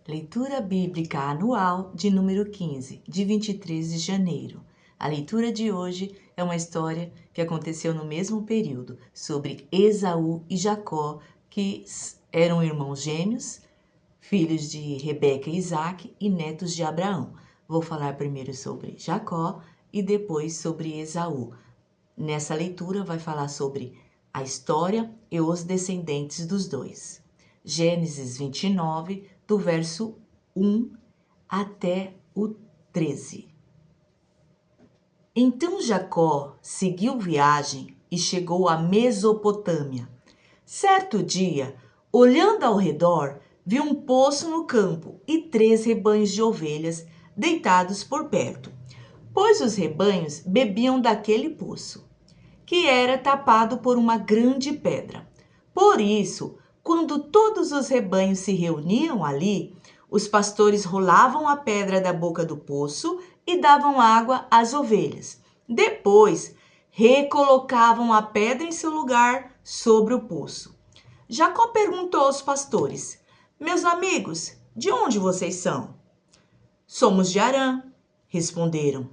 Leitura Bíblica Anual de número 15, de 23 de janeiro. A leitura de hoje é uma história que aconteceu no mesmo período, sobre Esaú e Jacó, que eram irmãos gêmeos, filhos de Rebeca e Isaque e netos de Abraão. Vou falar primeiro sobre Jacó e depois sobre Esaú. Nessa leitura vai falar sobre a história e os descendentes dos dois. Gênesis 29, do verso 1 até o 13. Então Jacó seguiu viagem e chegou à Mesopotâmia. Certo dia, olhando ao redor, viu um poço no campo e 3 rebanhos de ovelhas deitados por perto, pois os rebanhos bebiam daquele poço, que era tapado por uma grande pedra. Por isso, quando todos os rebanhos se reuniam ali, os pastores rolavam a pedra da boca do poço e davam água às ovelhas. Depois, recolocavam a pedra em seu lugar sobre o poço. Jacó perguntou aos pastores: "Meus amigos, de onde vocês são?" "Somos de Harã", responderam.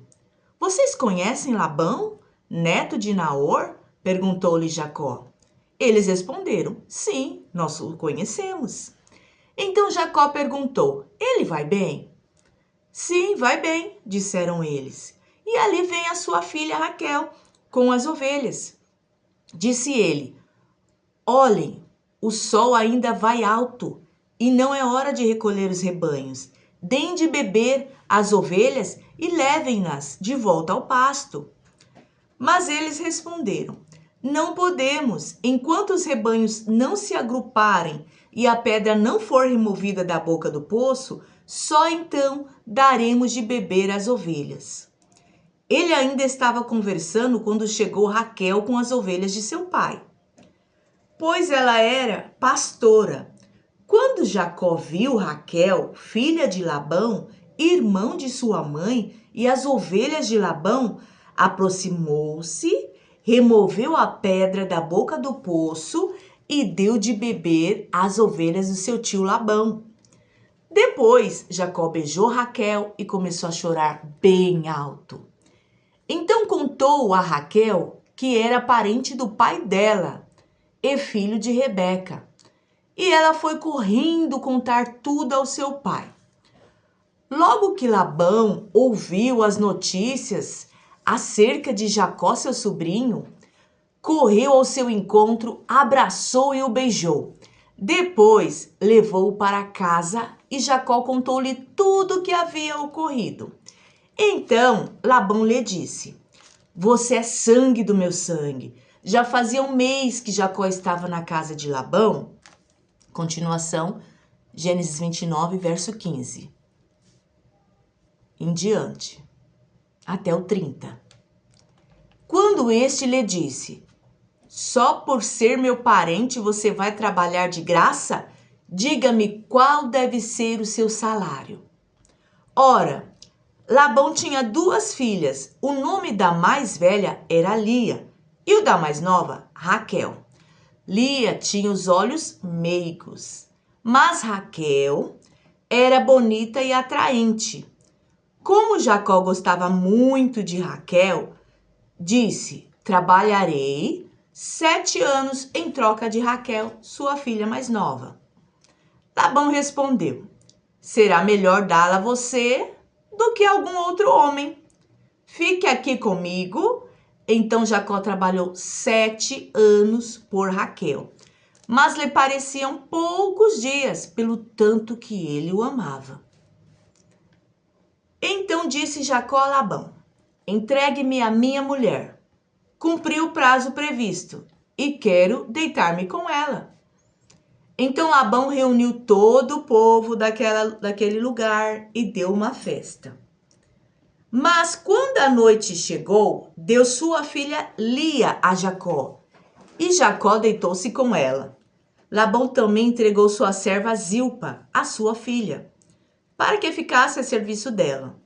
"Vocês conhecem Labão, neto de Naor?" perguntou-lhe Jacó. Eles responderam: "Sim, nós o conhecemos." Então Jacó perguntou: "Ele vai bem?" "Sim, vai bem", disseram eles. "E ali vem a sua filha Raquel com as ovelhas." Disse ele: "Olhem, o sol ainda vai alto e não é hora de recolher os rebanhos. Deem de beber às ovelhas e levem-nas de volta ao pasto." Mas eles responderam: "Não podemos, enquanto os rebanhos não se agruparem e a pedra não for removida da boca do poço, só então daremos de beber às ovelhas." Ele ainda estava conversando quando chegou Raquel com as ovelhas de seu pai, pois ela era pastora. Quando Jacó viu Raquel, filha de Labão, irmão de sua mãe, e as ovelhas de Labão, aproximou-se, removeu a pedra da boca do poço e deu de beber às ovelhas do seu tio Labão. Depois, Jacó beijou Raquel e começou a chorar bem alto. Então contou a Raquel que era parente do pai dela e filho de Rebeca. E ela foi correndo contar tudo ao seu pai. Logo que Labão ouviu as notícias acerca de Jacó, seu sobrinho, correu ao seu encontro, abraçou e o beijou. Depois levou-o para casa e Jacó contou-lhe tudo o que havia ocorrido. Então Labão lhe disse: "Você é sangue do meu sangue." Já fazia um mês que Jacó estava na casa de Labão. Continuação, Gênesis 29, verso 15. Em diante, até o 30. Quando este lhe disse: "Só por ser meu parente você vai trabalhar de graça? Diga-me qual deve ser o seu salário." Ora, Labão tinha 2 filhas. O nome da mais velha era Lia e o da mais nova, Raquel. Lia tinha os olhos meigos, mas Raquel era bonita e atraente. Como Jacó gostava muito de Raquel, disse: "Trabalharei 7 anos em troca de Raquel, sua filha mais nova." Labão respondeu: "Será melhor dá-la a você do que a algum outro homem. Fique aqui comigo." Então Jacó trabalhou 7 anos por Raquel, mas lhe pareciam poucos dias, pelo tanto que ele o amava. Então disse Jacó a Labão: "Entregue-me a minha mulher. Cumpri o prazo previsto e quero deitar-me com ela." Então Labão reuniu todo o povo daquele lugar e deu uma festa. Mas quando a noite chegou, deu sua filha Lia a Jacó, e Jacó deitou-se com ela. Labão também entregou sua serva Zilpa, a sua filha, para que ficasse a serviço dela.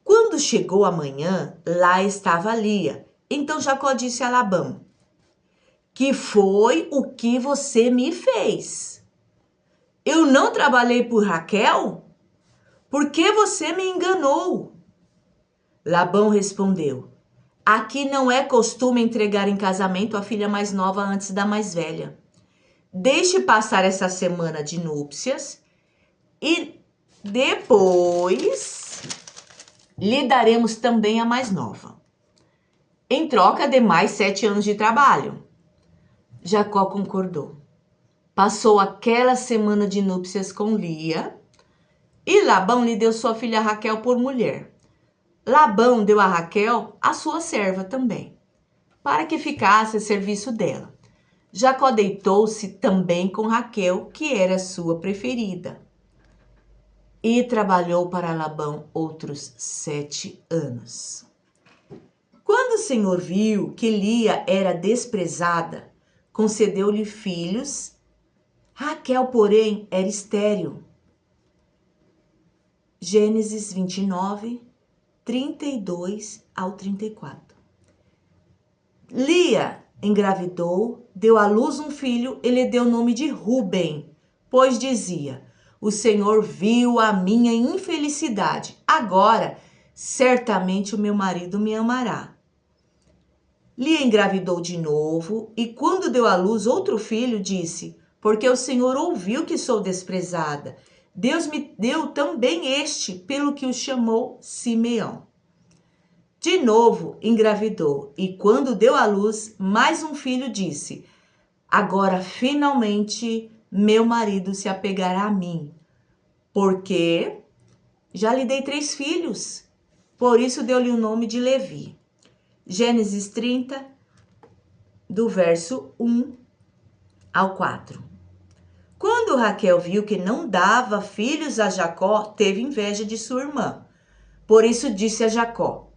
Quando chegou a manhã, lá estava Lia. Então Jacó disse a Labão: "Que foi o que você me fez?" Eu não trabalhei por Raquel? Por que você me enganou? Labão respondeu: aqui não é costume entregar em casamento a filha mais nova antes da mais velha. Deixe passar essa semana de núpcias e depois lhe daremos também a mais nova, em troca de mais 7 anos de trabalho. Jacó concordou. Passou aquela semana de núpcias com Lia e Labão lhe deu sua filha Raquel por mulher. Labão deu a Raquel a sua serva também, para que ficasse a serviço dela. Jacó deitou-se também com Raquel, que era sua preferida, e trabalhou para Labão outros 7 anos. Quando o Senhor viu que Lia era desprezada, concedeu-lhe filhos. Raquel, porém, era estéril. Gênesis 29, 32 ao 34. Lia engravidou, deu à luz um filho e lhe deu o nome de Ruben, pois dizia: o Senhor viu a minha infelicidade, agora certamente o meu marido me amará. Lia engravidou de novo e quando deu à luz outro filho, disse: porque o Senhor ouviu que sou desprezada, Deus me deu também este, pelo que o chamou Simeão. De novo engravidou e quando deu à luz mais um filho, disse: agora finalmente meu marido se apegará a mim, porque já lhe dei 3 filhos. Por isso deu-lhe o nome de Levi. Gênesis 30, do verso 1 ao 4. Quando Raquel viu que não dava filhos a Jacó, teve inveja de sua irmã. Por isso disse a Jacó: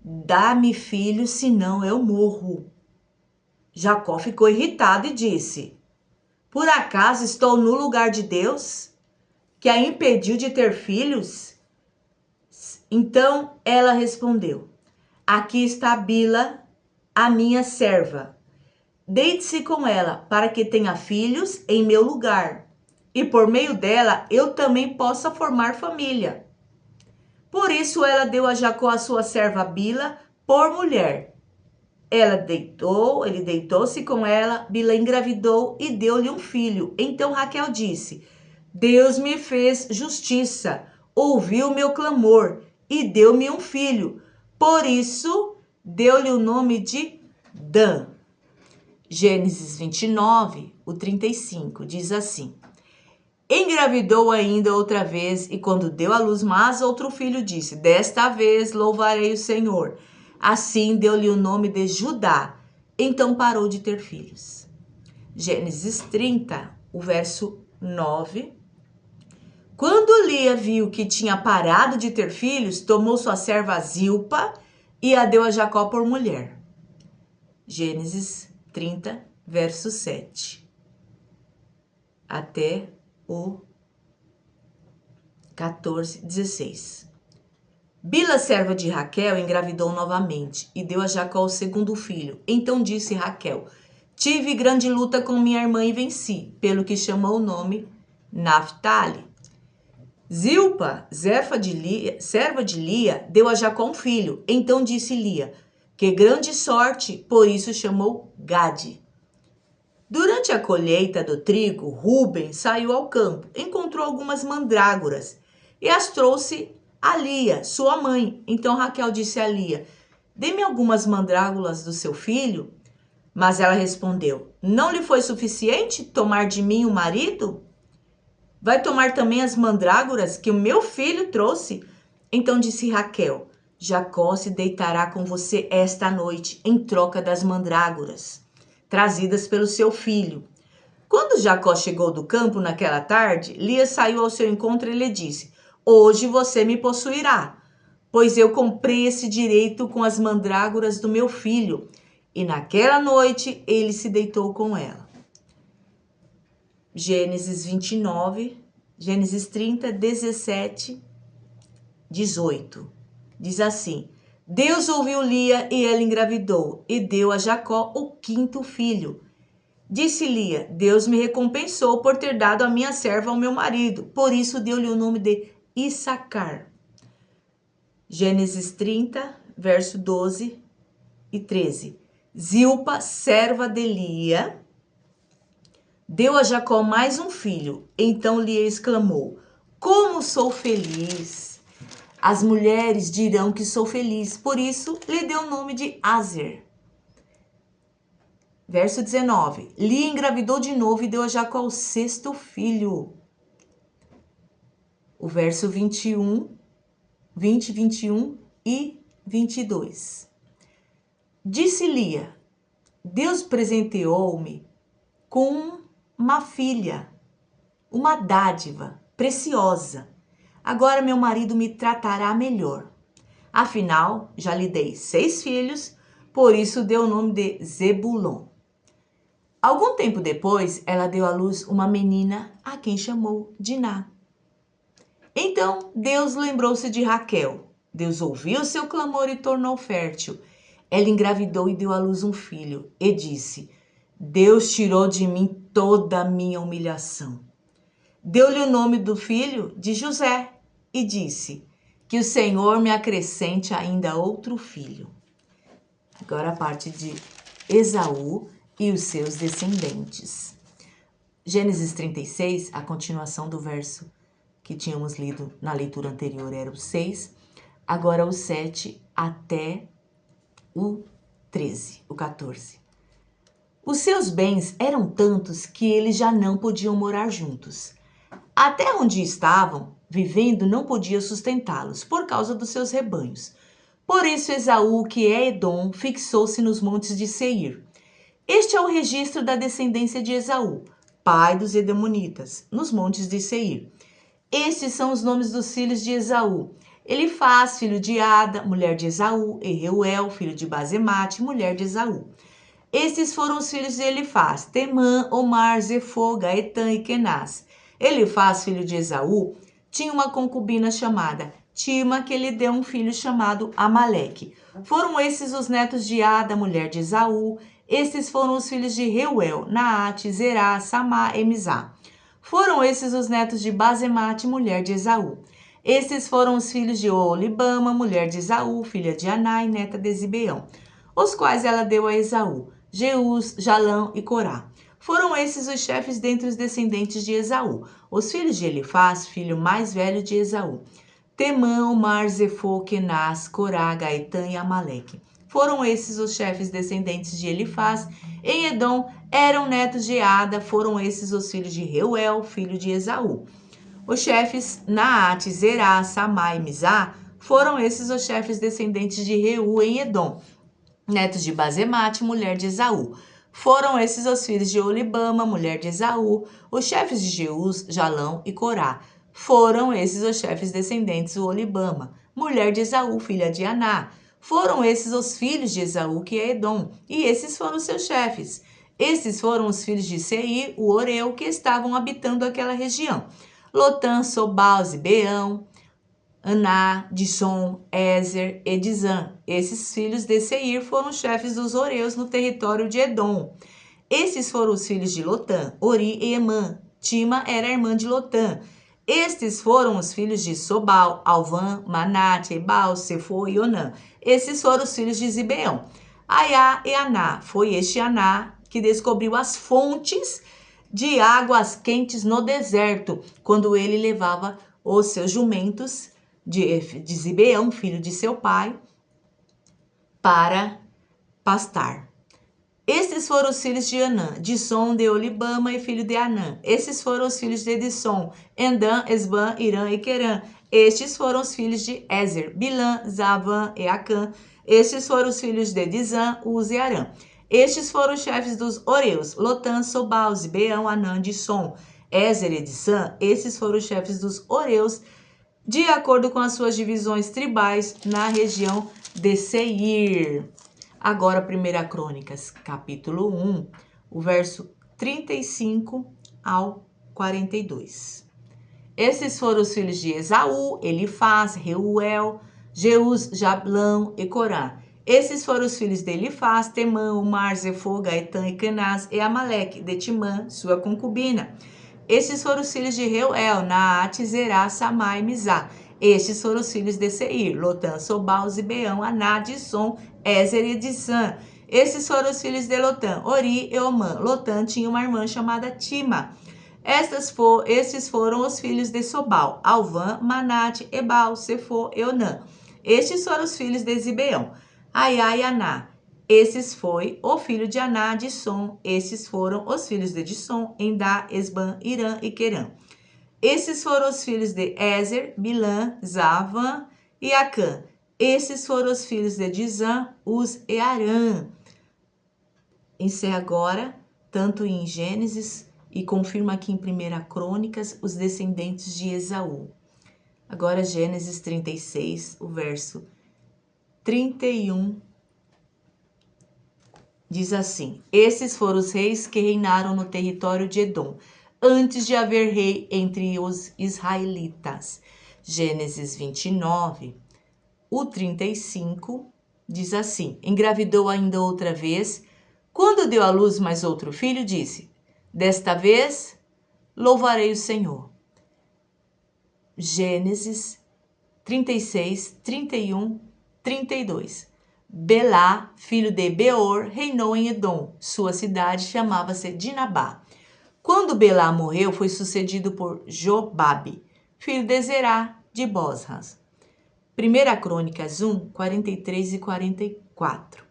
dá-me filhos, senão eu morro. Jacó ficou irritado e disse: por acaso estou no lugar de Deus, que a impediu de ter filhos? Então ela respondeu: aqui está Bila, a minha serva. Deite-se com ela, para que tenha filhos em meu lugar, e por meio dela eu também possa formar família. Por isso ela deu a Jacó a sua serva Bila por mulher. Ele deitou-se com ela, Bila engravidou e deu-lhe um filho. Então Raquel disse: Deus me fez justiça, ouviu meu clamor e deu-me um filho. Por isso deu-lhe o nome de Dan. Gênesis 29, o 35, diz assim: engravidou ainda outra vez e quando deu à luz mais outro filho, disse: desta vez louvarei o Senhor. Assim deu-lhe o nome de Judá. Então parou de ter filhos. Gênesis 30, o verso 9. Quando Lia viu que tinha parado de ter filhos, tomou sua serva Zilpa e a deu a Jacó por mulher. Gênesis 30, verso 7. Até o 16. Bila, serva de Raquel, engravidou novamente e deu a Jacó o segundo filho. Então disse Raquel: tive grande luta com minha irmã e venci, pelo que chamou o nome Naphtali. Zilpa, serva de Lia, deu a Jacó um filho. Então disse Lia: que grande sorte, por isso chamou Gade. Durante a colheita do trigo, Ruben saiu ao campo, encontrou algumas mandrágoras e as trouxe a Lia, sua mãe. Então Raquel disse a Lia: dê-me algumas mandrágoras do seu filho. Mas ela respondeu: não lhe foi suficiente tomar de mim o marido? Vai tomar também as mandrágoras que o meu filho trouxe? Então disse Raquel: Jacó se deitará com você esta noite em troca das mandrágoras trazidas pelo seu filho. Quando Jacó chegou do campo naquela tarde, Lia saiu ao seu encontro e lhe disse: hoje você me possuirá, pois eu comprei esse direito com as mandrágoras do meu filho. E naquela noite ele se deitou com ela. Gênesis 29, Gênesis 30, 17, 18. Diz assim: Deus ouviu Lia e ela engravidou e deu a Jacó o 5º filho. Disse Lia: Deus me recompensou por ter dado a minha serva ao meu marido. Por isso deu-lhe o nome de Issacar. Gênesis 30, verso 12 e 13. Zilpa, serva de Lia, deu a Jacó mais um filho. Então Lia exclamou: Como sou feliz! As mulheres dirão que sou feliz. Por isso lhe deu o nome de Aser. Verso 19. Lia engravidou de novo e deu a Jacó o sexto filho. O verso 20, 21 e 22. Disse Lia: Deus presenteou-me com uma filha, uma dádiva preciosa. Agora meu marido me tratará melhor. Afinal, já lhe dei 6 filhos, por isso deu o nome de Zebulon. Algum tempo depois, ela deu à luz uma menina a quem chamou Diná. Então, Deus lembrou-se de Raquel. Deus ouviu seu clamor e tornou fértil. Ela engravidou e deu à luz um filho e disse: Deus tirou de mim toda a minha humilhação. Deu-lhe o nome do filho de José e disse: Que o Senhor me acrescente ainda outro filho. Agora a parte de Esaú e os seus descendentes. Gênesis 36, a continuação do verso que tínhamos lido na leitura anterior era o 6, agora o 7 até o 13, o 14. Os seus bens eram tantos que eles já não podiam morar juntos. A terra onde estavam vivendo não podia sustentá-los por causa dos seus rebanhos. Por isso Esaú, que é Edom, fixou-se nos montes de Seir. Este é o registro da descendência de Esaú, pai dos Edomonitas, nos montes de Seir. Estes são os nomes dos filhos de Esaú: Elifaz, filho de Ada, mulher de Esaú, e Reuel, filho de Basemate, mulher de Esaú. Estes foram os filhos de Elifaz: Temã, Omar, Zefô, Gaetã e Kenaz. Elifaz, filho de Esaú, tinha uma concubina chamada Tima, que lhe deu um filho chamado Amaleque. Foram esses os netos de Ada, mulher de Esaú. Estes foram os filhos de Reuel, Naate, Zerá, Samá e Mizá. Foram esses os netos de Basemate, mulher de Esaú. Estes foram os filhos de Oolibama, mulher de Esaú, filha de Aná e neta de Zibeão, os quais ela deu a Esaú: Jeús, Jalão e Corá. Foram esses os chefes dentre os descendentes de Esaú, os filhos de Elifaz, filho mais velho de Esaú: Temã, Omar, Zefô, Kenaz, Corá, Gaetã e Amaleque. Foram esses os chefes descendentes de Elifaz. Em Edom eram netos de Ada. Foram esses os filhos de Reuel, filho de Esaú. Os chefes Naate, Zerá, Samá e Mizá. Foram esses os chefes descendentes de Reu em Edom, netos de Basemate, mulher de Esaú. Foram esses os filhos de Olibama, mulher de Esaú, os chefes de Jeús, Jalão e Corá. Foram esses os chefes descendentes de Olibama, mulher de Esaú, filha de Aná. Foram esses os filhos de Esaú, que é Edom, e esses foram seus chefes. Esses foram os filhos de Seir, o Oreu, que estavam habitando aquela região: Lotã, Sobal, Zibeão, Aná, Disson, Ezer e Dizã. Esses filhos de Seir foram chefes dos Oreus no território de Edom. Esses foram os filhos de Lotã, Ori e Emã. Tima era irmã de Lotã. Estes foram os filhos de Sobal, Alvã, Manate, Ebal, Sefo e Onã. Esses foram os filhos de Zibeão: Aiá e Aná. Foi este Aná que descobriu as fontes de águas quentes no deserto, quando ele levava os seus jumentos de Zibeão, filho de seu pai, para pastar. Estes foram os filhos de Anã: Disson, de Olibama e filho de Anã. Esses foram os filhos de Disson: Endã, Esbã, Irã e Querã. Estes foram os filhos de Ezer: Bilã, Zavã e Acã. Estes foram os filhos de Dizã, Uz e Arã. Estes foram os chefes dos Oreus: Lotã, Sobal, Zibeão, Anã, Disson, Ezer e Dizã. Esses foram os chefes dos Oreus, de acordo com as suas divisões tribais na região de Seir. Agora, 1 Crônicas, capítulo 1, o verso 35 ao 42. Esses foram os filhos de Esaú: Elifaz, Reuel, Jeús, Jablão e Corá. Esses foram os filhos de Elifaz, Temã, Umar, Zefô, Gaetã e Kenaz e Amaleque, de Timã, sua concubina. Estes foram os filhos de Reuel, Naate, Zerá, Samá e Mizá. Estes foram os filhos de Seir, Lotã, Sobal, Zibeão, Aná, Dissom, Ézer e Disã. Esses foram os filhos de Lotã, Ori e Omã. Lotã tinha uma irmã chamada Tima. Estes foram os filhos de Sobal, Alvã, Manate, Ebal, Sefô e Onã. Estes foram os filhos de Zibeão, Aiá e Aná. Esses foi o filho de Aná, Dissom. Esses foram os filhos de Dissom, Endá, Esbã, Irã e Querã. Esses foram os filhos de Ézer, Bilã, Zavã e Acã. Esses foram os filhos de Dizã, Uz e Arã. Encerra agora, tanto em Gênesis e confirma aqui em 1 Crônicas, os descendentes de Esaú. Agora Gênesis 36, o verso 31, diz assim: Esses foram os reis que reinaram no território de Edom, antes de haver rei entre os israelitas. Gênesis 29, o 35, diz assim: Engravidou ainda outra vez. Quando deu à luz mais outro filho, disse: Desta vez louvarei o Senhor. Gênesis 36, 31, 32. Belá, filho de Beor, reinou em Edom. Sua cidade chamava-se Dinabá. Quando Belá morreu, foi sucedido por Jobabe, filho de Zerá, de Bosras. 1 Crônicas 1, 43 e 44.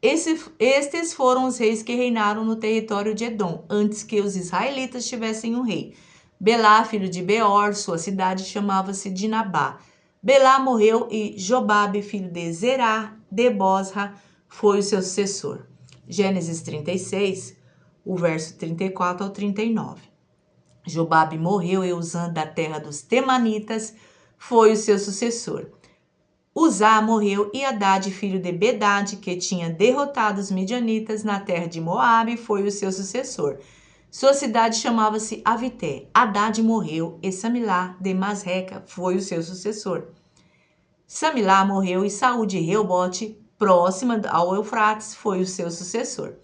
Estes foram os reis que reinaram no território de Edom, antes que os israelitas tivessem um rei. Belá, filho de Beor, sua cidade chamava-se Dinabá. Belá morreu e Jobabe, filho de Zerá, de Bosra, foi o seu sucessor. Gênesis 36, o verso 34 ao 39. Jobabe morreu e Uzã, da terra dos Temanitas, foi o seu sucessor. Uzá morreu e Haddad, filho de Bedade, que tinha derrotado os midianitas na terra de Moabe, foi o seu sucessor. Sua cidade chamava-se Avité. Haddad morreu e Samilá de Masreca foi o seu sucessor. Samilá morreu e Saul de Reobote, próxima ao Eufrates, foi o seu sucessor.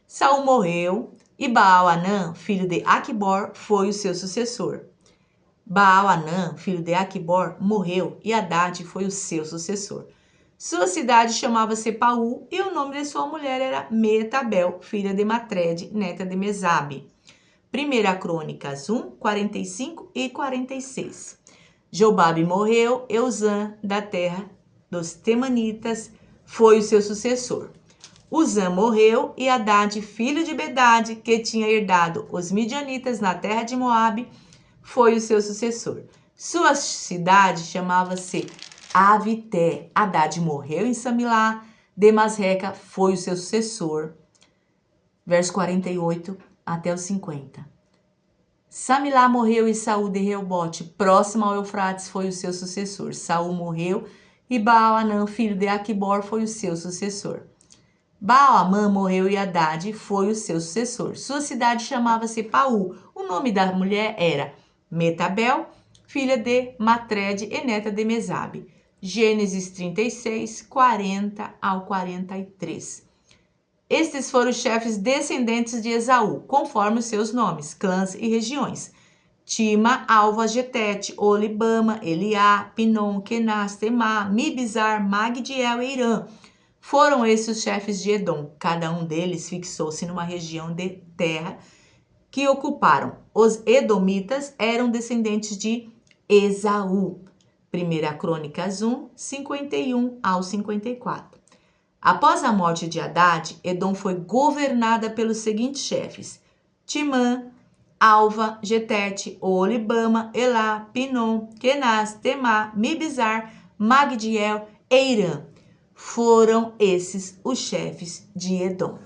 Saul morreu e Baal-Anã, filho de Aquibor, foi o seu sucessor. Baal-Anã, filho de Aquibor, morreu e Haddad foi o seu sucessor. Sua cidade chamava-se Paú e o nome de sua mulher era Meetabel, filha de Matred, neta de Mesabe. 1 Crônicas 1, 45 e 46. Jobabe morreu, Uzã, da terra dos Temanitas, foi o seu sucessor. Uzã morreu e Haddad, filho de Bedade, que tinha herdado os midianitas na terra de Moabe, foi o seu sucessor. Sua cidade chamava-se Avité. Haddad morreu em Samilá, de Masreca foi o seu sucessor. Verso 48 até os 50. Samilá morreu e Saul de Reobote, próximo ao Eufrates, foi o seu sucessor. Saul morreu e Baal-Anã, filho de Aquibor, foi o seu sucessor. Baal-Amã morreu e Haddad foi o seu sucessor. Sua cidade chamava-se Paú. O nome da mulher era Metabel, filha de Matred e neta de Mesabe. Gênesis 36, 40 ao 43. Estes foram os chefes descendentes de Esaú, conforme os seus nomes, clãs e regiões. Tima, Alva, Getete, Olibama, Eliá, Pinom, Kenaz, Temá, Mibizar, Magdiel e Irã. Foram esses os chefes de Edom. Cada um deles fixou-se numa região de terra que ocuparam. Os edomitas eram descendentes de Esaú. 1 Crônicas 1, 51 ao 54. Após a morte de Haddad, Edom foi governada pelos seguintes chefes: Timã, Alva, Getete, Olibama, Elá, Pinom, Kenaz, Temá, Mibizar, Magdiel e Irã. Foram esses os chefes de Edom.